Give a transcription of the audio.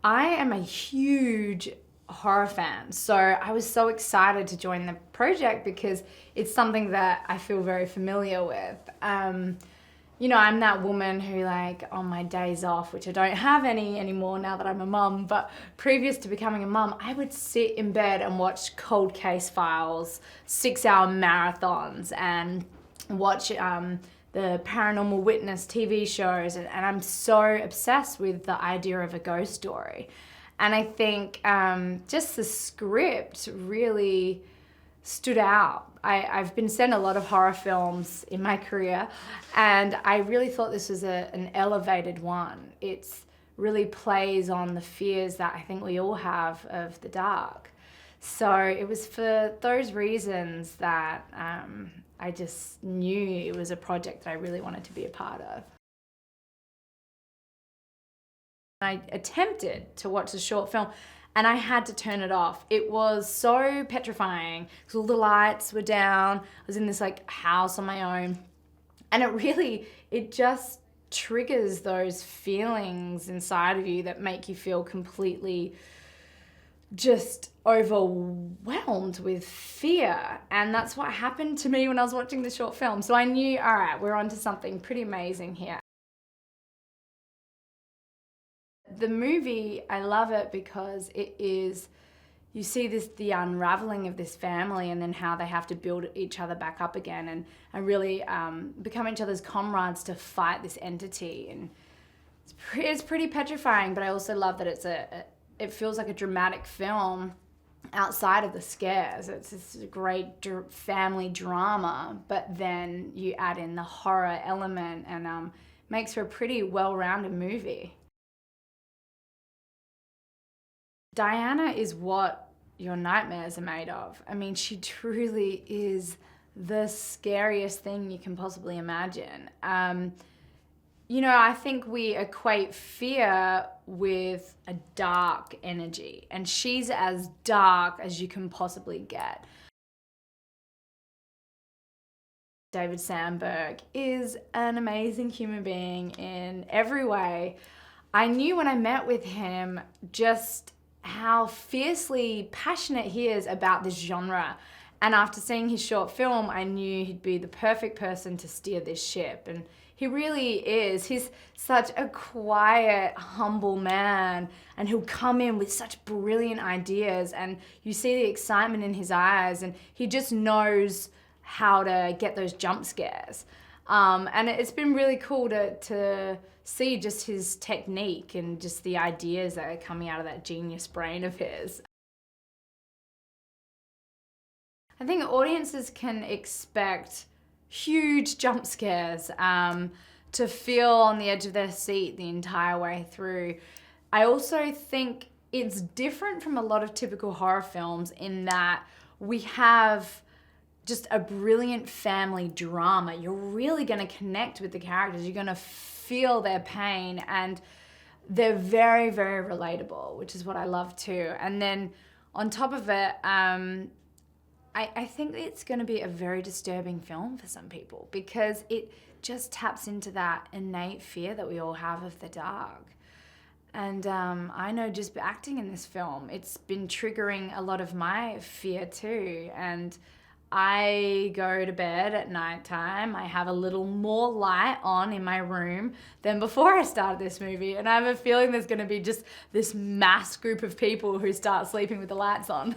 I am a huge horror fan, so I was so excited to join the project because it's something that I feel very familiar with. I'm that woman who, like, on my days off, which I don't have any anymore now that I'm a mum, but previous to becoming a mum, I would sit in bed and watch cold case files, 6-hour marathons, and watch the paranormal witness TV shows, and I'm so obsessed with the idea of a ghost story. And I think just the script really stood out. I've been sent a lot of horror films in my career, and I really thought this was an elevated one. It's really plays on the fears that I think we all have of the dark. So it was for those reasons that I just knew it was a project that I really wanted to be a part of. I attempted to watch the short film and I had to turn it off. It was so petrifying because all the lights were down. I was in this like house on my own, and it just triggers those feelings inside of you that make you feel completely just overwhelmed with fear. And that's what happened to me when I was watching the short film. So I knew, all right, we're onto something pretty amazing here. The movie, I love it because you see the unraveling of this family and then how they have to build each other back up again and really become each other's comrades to fight this entity. And it's pretty petrifying, but I also love that it feels like a dramatic film outside of the scares. It's this great family drama, but then you add in the horror element and makes for a pretty well-rounded movie. Diana is what your nightmares are made of. I mean, she truly is the scariest thing you can possibly imagine. I think we equate fear with a dark energy, and she's as dark as you can possibly get. David Sandberg is an amazing human being in every way. I knew when I met with him just how fiercely passionate he is about this genre. And after seeing his short film, I knew he'd be the perfect person to steer this ship. And he really is. He's such a quiet, humble man, and he'll come in with such brilliant ideas, and you see the excitement in his eyes, and he just knows how to get those jump scares. And it's been really cool to see just his technique and just the ideas that are coming out of that genius brain of his. I think audiences can expect huge jump scares, to feel on the edge of their seat the entire way through. I also think it's different from a lot of typical horror films in that we have just a brilliant family drama. You're really going to connect with the characters. You're going to feel their pain, and they're very, very relatable, which is what I love too. And then on top of it, I think it's going to be a very disturbing film for some people because it just taps into that innate fear that we all have of the dark. And I know just acting in this film, it's been triggering a lot of my fear too. And I go to bed at nighttime. I have a little more light on in my room than before I started this movie. And I have a feeling there's going to be just this mass group of people who start sleeping with the lights on.